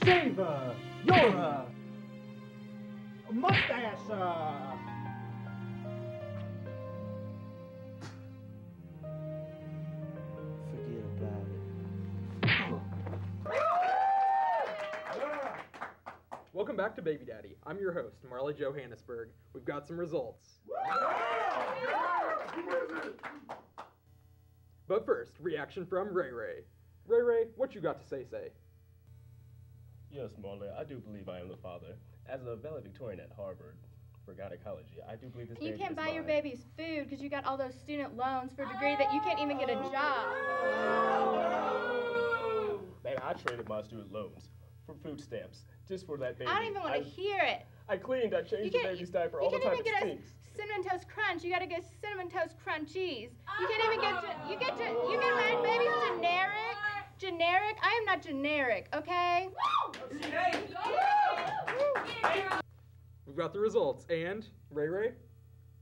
shave your mustache. Forget about it. Welcome back to Baby Daddy. I'm your host, Marley Johannesburg. We've got some results. But first, reaction from Ray Ray. Ray Ray, what you got to say? Yes, Marley, I do believe I am the father. As a valedictorian at Harvard for gynecology, I do believe this baby is mine. You can't buy your baby's food because you got all those student loans for a degree that you can't even get a job. Baby, I traded my student loans for food stamps just for that baby. I don't even want to hear it. I cleaned, I changed the baby's diaper all the time. You can't even get a Cinnamon Toast Crunch. You gotta get Cinnamon Toast Crunchies. You can't even get my baby's generic. Generic? I am not generic, okay? We've got the results, and Ray Ray,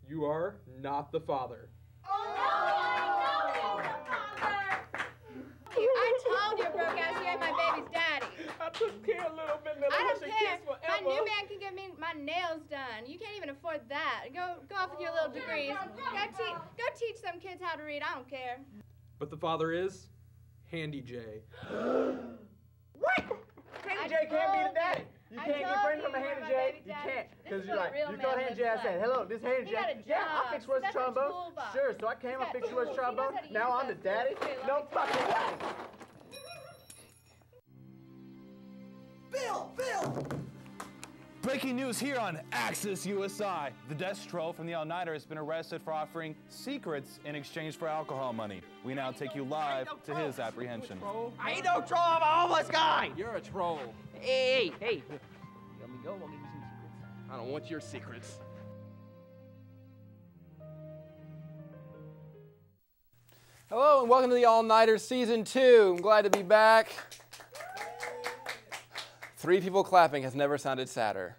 you are not the father. I told you, broke ass, you ain't my baby's daddy. I took care a little bit. I don't care. My new man can get me my nails done. You can't even afford that. Go off with your little degrees. Go teach some kids how to read. I don't care. But the father is Handy J. What? Handy J can't be the daddy. You can't get pregnant from a Handy J. You can't. Because you're like, you call Handy J, I said, hello, this Handy J. Yeah, I fixed what's trombone. Sure, so I came, I fixed what's trombone. Now I'm the daddy. No fucking way. Bill! Breaking news here on Axis USI. The Destro from the All-Nighter has been arrested for offering secrets in exchange for alcohol money. We now take you live to his apprehension. I ain't no troll, I'm a homeless guy. You're a troll. Hey. Let me go, I'll give you some secrets. I don't want your secrets. Hello and welcome to the All-Nighter Season 2. I'm glad to be back. 3 people clapping has never sounded sadder.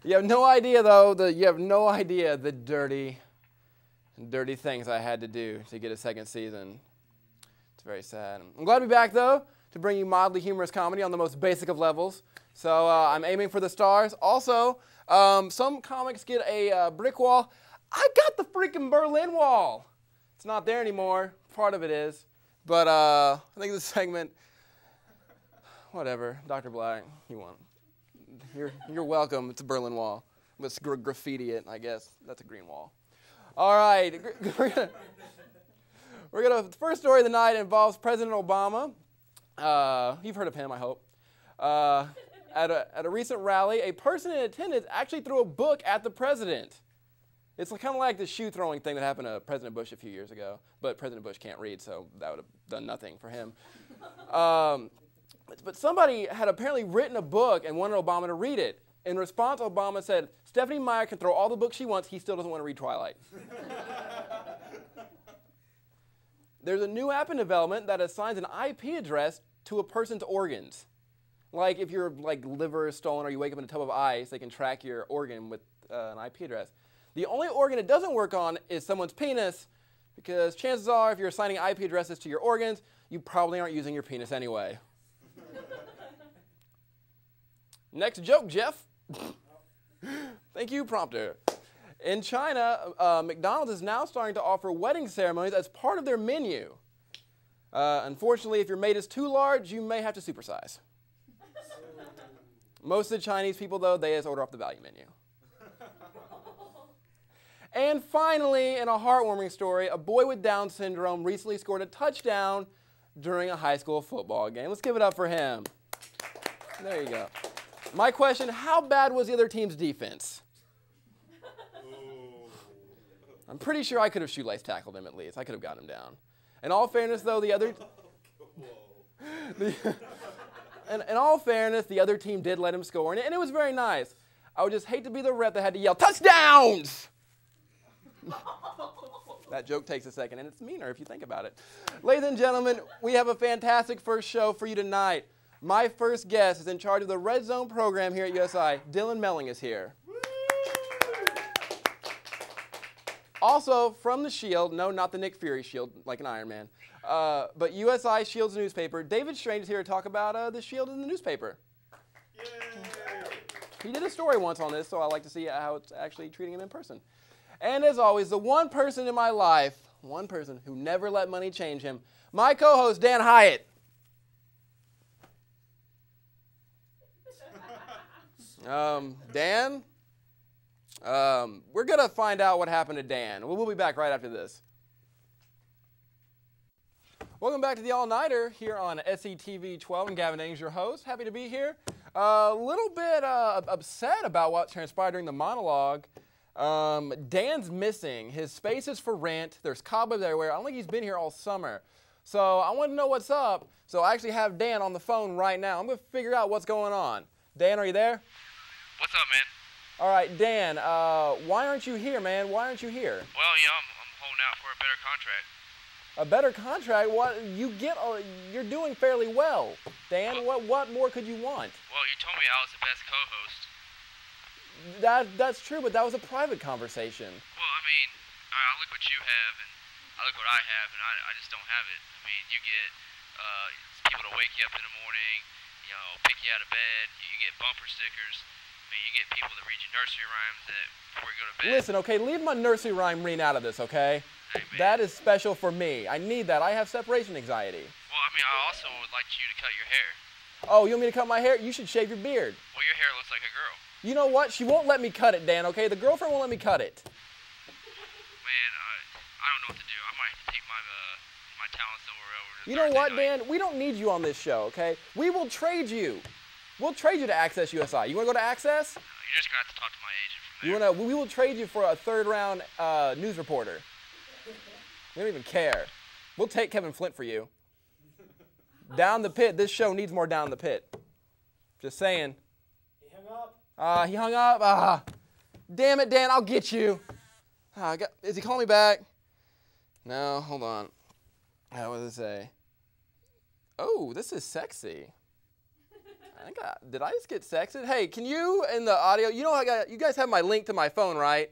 You have no idea, though, the dirty things I had to do to get a second season. It's very sad. I'm glad to be back, though, to bring you mildly humorous comedy on the most basic of levels. So I'm aiming for the stars. Also, some comics get a brick wall. I got the freaking Berlin Wall. It's not there anymore. Part of it is. But I think this segment... Whatever, Dr. Black, you want. You're welcome. It's a Berlin Wall. Let's graffiti it, I guess. That's a green wall. All right, the first story of the night involves President Obama. You've heard of him, I hope. At a recent rally, a person in attendance actually threw a book at the president. It's kind of like the shoe throwing thing that happened to President Bush a few years ago, but President Bush can't read, so that would have done nothing for him. But somebody had apparently written a book and wanted Obama to read it. In response, Obama said, Stephanie Meyer can throw all the books she wants, he still doesn't want to read Twilight. There's a new app in development that assigns an IP address to a person's organs. Like if your liver is stolen or you wake up in a tub of ice, they can track your organ with an IP address. The only organ it doesn't work on is someone's penis, because chances are if you're assigning IP addresses to your organs, you probably aren't using your penis anyway. Next joke, Jeff. Thank you, prompter. In China, McDonald's is now starting to offer wedding ceremonies as part of their menu. Unfortunately, if your mate is too large, you may have to supersize. Most of the Chinese people, though, they just order off the value menu. And finally, in a heartwarming story, a boy with Down syndrome recently scored a touchdown during a high school football game. Let's give it up for him. There you go. My question, how bad was the other team's defense? I'm pretty sure I could have shoelace tackled him at least. I could have gotten him down. In all fairness, though, the other team did let him score, and it was very nice. I would just hate to be the rep that had to yell, touchdowns! That joke takes a second, and it's meaner if you think about it. Ladies and gentlemen, we have a fantastic first show for you tonight. My first guest is in charge of the Red Zone program here at USI. Dylan Melling is here. Also from the Shield, no, not the Nick Fury Shield, like an Iron Man, but USI Shield's newspaper. David Strange is here to talk about the Shield in the newspaper. Yay. He did a story once on this, so I like to see how it's actually treating him in person. And as always, the one person in my life, one person who never let money change him, my co-host, Dan Hyatt. Dan, we're going to find out what happened to Dan. We'll be back right after this. Welcome back to the All-Nighter here on SETV 12. I'm Gavin Eddings, your host. Happy to be here. A little bit upset about what transpired during the monologue. Dan's missing. His space is for rent. There's cobwebs everywhere. I don't think he's been here all summer. So I want to know what's up. So I actually have Dan on the phone right now. I'm going to figure out what's going on. Dan, are you there? What's up, man? All right, Dan, why aren't you here, man? Why aren't you here? Well, I'm holding out for a better contract. A better contract? What you're doing fairly well, Dan. What more could you want? Well, you told me I was the best co-host. That's true, but that was a private conversation. Well, I mean, I look what you have, and I look what I have, and I just don't have it. I mean, you get people to wake you up in the morning, pick you out of bed. You get bumper stickers. I mean, you get people that read you nursery rhymes before you go to bed. Listen, okay, leave my nursery rhyme reading out of this, okay? Hey, that is special for me. I need that. I have separation anxiety. Well, I mean, I also would like you to cut your hair. Oh, you want me to cut my hair? You should shave your beard. Well, your hair looks like a girl. You know what? She won't let me cut it, Dan, okay? The girlfriend won't let me cut it. Man, I don't know what to do. I might have to take my talents somewhere over. You know what, Dan? We don't need you on this show, okay? We will trade you. We'll trade you to Access USI. You want to go to Access? You're just going to have to talk to my agent from there. We will trade you for a third-round news reporter. We don't even care. We'll take Kevin Flint for you. Down the pit. This show needs more down the pit. Just saying. He hung up. He hung up. Damn it, Dan. I'll get you. Is he calling me back? No. Hold on. What does it say? Oh, this is sexy. Did I just get sexted? Hey, can you, in the audio, you guys have my link to my phone, right?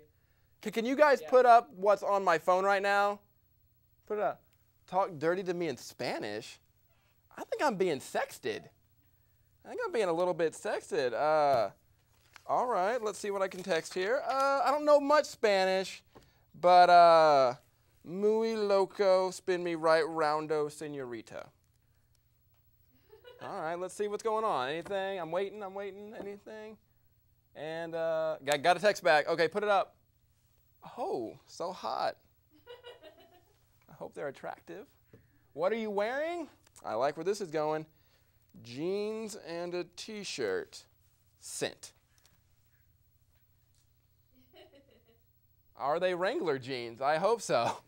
Can you guys put up what's on my phone right now? Put it up. Talk dirty to me in Spanish? I think I'm being sexted. I think I'm being a little bit sexted. All right, let's see what I can text here. I don't know much Spanish, but muy loco, spin me right roundo, señorita. All right, let's see what's going on. Anything? I'm waiting. Anything? And got a text back. Okay, put it up. Oh, so hot. I hope they're attractive. What are you wearing? I like where this is going. Jeans and a t-shirt. Sent. Are they Wrangler jeans? I hope so.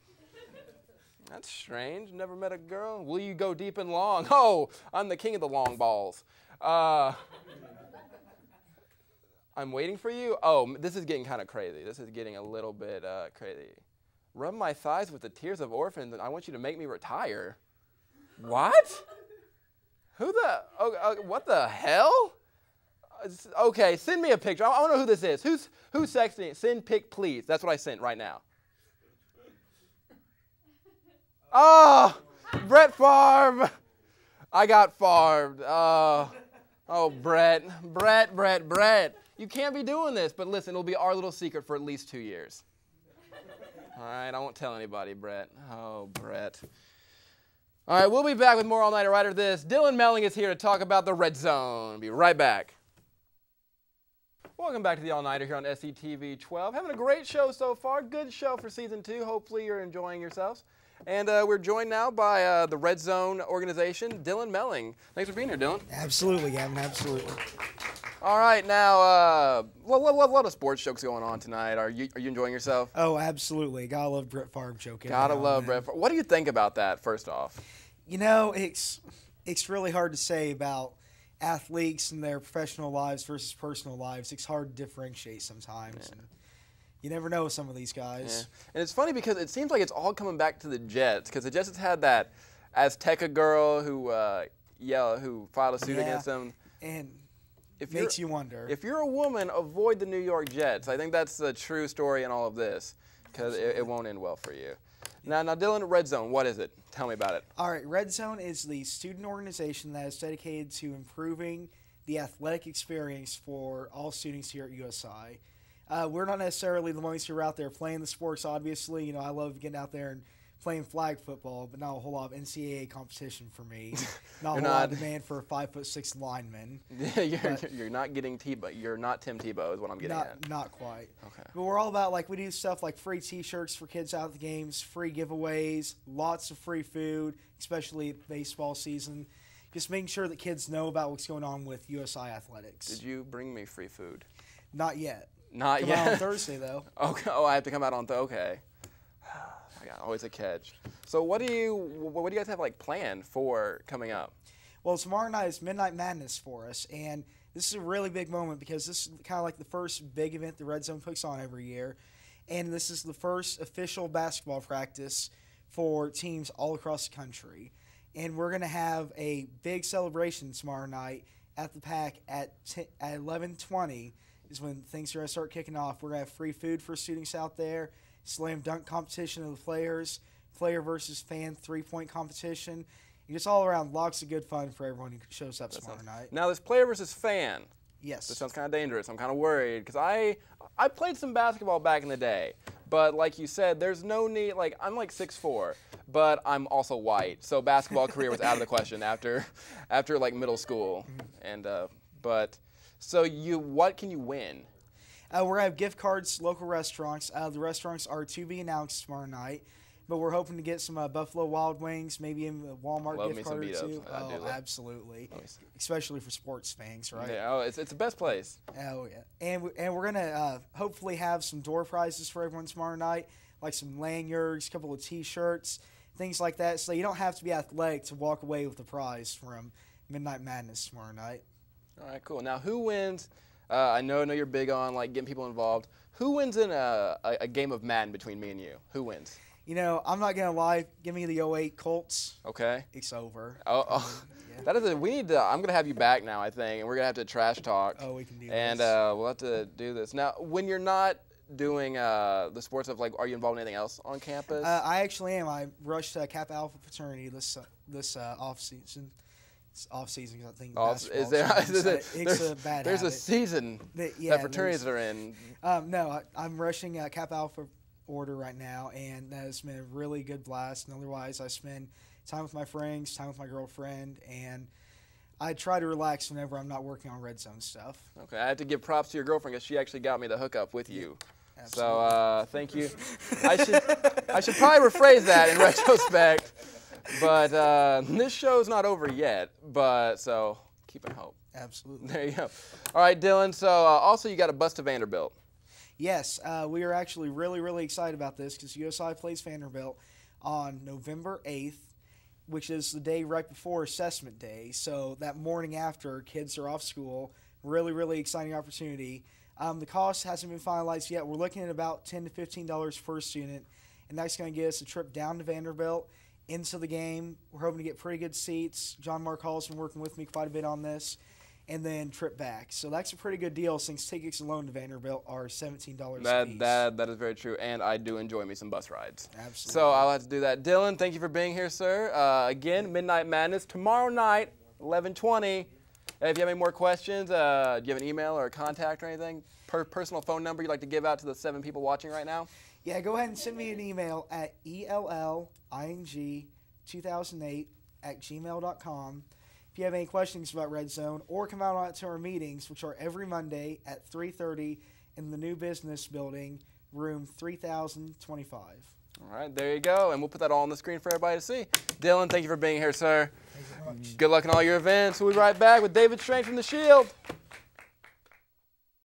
That's strange. Never met a girl. Will you go deep and long? Oh, I'm the king of the long balls. I'm waiting for you. Oh, this is getting kind of crazy. This is getting a little bit crazy. Rub my thighs with the tears of orphans, and I want you to make me retire. What? What the hell? Okay, send me a picture. I want to know who this is. Who's sexting? Send pic, please. That's what I sent right now. Oh, Brett Favre. I got farmed. Oh, Brett. You can't be doing this. But listen, it'll be our little secret for at least 2 years. All right, I won't tell anybody, Brett. Oh, Brett. All right, we'll be back with more All Nighter right after this. Dylan Melling is here to talk about the Red Zone. Be right back. Welcome back to the All Nighter here on SETV 12. Having a great show so far. Good show for season 2. Hopefully you're enjoying yourselves. And we're joined now by the Red Zone organization, Dylan Melling. Thanks for being here, Dylan. Absolutely, Gavin, absolutely. All right, now, a lot of sports jokes going on tonight. Are you enjoying yourself? Oh, absolutely. Gotta love Brett Favre joking. Gotta love Brett Favre. What do you think about that, first off? You know, it's really hard to say about athletes and their professional lives versus personal lives. It's hard to differentiate sometimes. Yeah. And you never know with some of these guys. Yeah. And it's funny because it seems like it's all coming back to the Jets, because the Jets has had that Azteca girl who filed a suit against them. And it makes you wonder. If you're a woman, avoid the New York Jets. I think that's the true story in all of this. because it won't end well for you. Now, Dylan, Red Zone, what is it? Tell me about it. All right, Red Zone is the student organization that is dedicated to improving the athletic experience for all students here at USI. We're not necessarily the ones who are out there playing the sports, obviously. You know, I love getting out there and playing flag football, but not a whole lot of NCAA competition for me. Not a whole lot of demand for a 5'6" lineman. You're not getting Tebow. You're not Tim Tebow is what I'm getting at. Not quite. Okay. But we're all about, like, we do stuff like free T-shirts for kids out at the games, free giveaways, lots of free food, especially baseball season. Just making sure that kids know about what's going on with USI athletics. Did you bring me free food? Not yet. Not yet. Come out on Thursday, though. Okay. Oh, I have to come out on okay. Always a catch. So what do you guys have like planned for coming up? Well, tomorrow night is Midnight Madness for us, and this is a really big moment because this is kind of like the first big event the Red Zone puts on every year, and this is the first official basketball practice for teams all across the country. And we're going to have a big celebration tomorrow night at the Pack at 11:20 is when things are going to start kicking off. We're going to have free food for students out there, slam dunk competition of the players, player versus fan 3-point competition. And just all around lots of good fun for everyone who shows up tomorrow night. Now, this player versus fan. Yes. This sounds kind of dangerous. I'm kind of worried because I played some basketball back in the day. But like you said, there's no need. Like, I'm like 6'4", but I'm also white. So basketball career was out of the question after like middle school. And so what can you win? We're going to have gift cards to local restaurants. The restaurants are to be announced tomorrow night. But we're hoping to get some Buffalo Wild Wings, maybe a Walmart gift card or two. Oh, absolutely. Especially for sports fans, right? Yeah, it's the best place. Oh, yeah. And we're going to hopefully have some door prizes for everyone tomorrow night, like some lanyards, a couple of T-shirts, things like that. So you don't have to be athletic to walk away with a prize from Midnight Madness tomorrow night. All right, cool. Now, who wins? I know you're big on like getting people involved. Who wins in a game of Madden between me and you? Who wins? You know, I'm not gonna lie. Give me the 08 Colts. Okay. It's over. Yeah. That is we need to. I'm gonna have you back now, I think, and we're gonna have to trash talk. Oh, we can do this. And we'll have to do this now. When you're not doing the sports of like, are you involved in anything else on campus? I actually am. I rushed Kappa Alpha fraternity this off season. It's off season because I think it's a bad There's habit. A season that fraternities are in. No, I'm rushing Kappa Alpha order right now, and that has been a really good blast. And otherwise, I spend time with my friends, time with my girlfriend, and I try to relax whenever I'm not working on Red Zone stuff. Okay, I have to give props to your girlfriend because she actually got me the hookup with you. Absolutely. So thank you. I should probably rephrase that in retrospect, but this show's not over yet. But so keeping hope. Absolutely. There you go. All right, Dylan. So also you got a bus to Vanderbilt. Yes, we are actually really, really excited about this because USI plays Vanderbilt on November 8th, which is the day right before assessment day. So that morning after kids are off school, really, really exciting opportunity. The cost hasn't been finalized yet. We're looking at about $10 to $15 per student, and that's going to get us a trip down to Vanderbilt, into the game. We're hoping to get pretty good seats. John Mark Hall's been working with me quite a bit on this. And then trip back. So that's a pretty good deal since tickets alone to Vanderbilt are $17 a piece. That is very true, and I do enjoy me some bus rides. Absolutely. So I'll have to do that. Dylan, thank you for being here, sir. Again, Midnight Madness tomorrow night, 11:20. If you have any more questions, do you have an email or a contact or anything? Personal phone number you'd like to give out to the 7 people watching right now? Yeah, go ahead and send me an email at elling2008@gmail.com. If you have any questions about Red Zone, or come out to our meetings, which are every Monday at 3:30 in the new business building, room 3025. All right, there you go, and we'll put that all on the screen for everybody to see. Dylan, thank you for being here, sir. Thank you very much. Good luck in all your events. We'll be right back with David Strange from The Shield.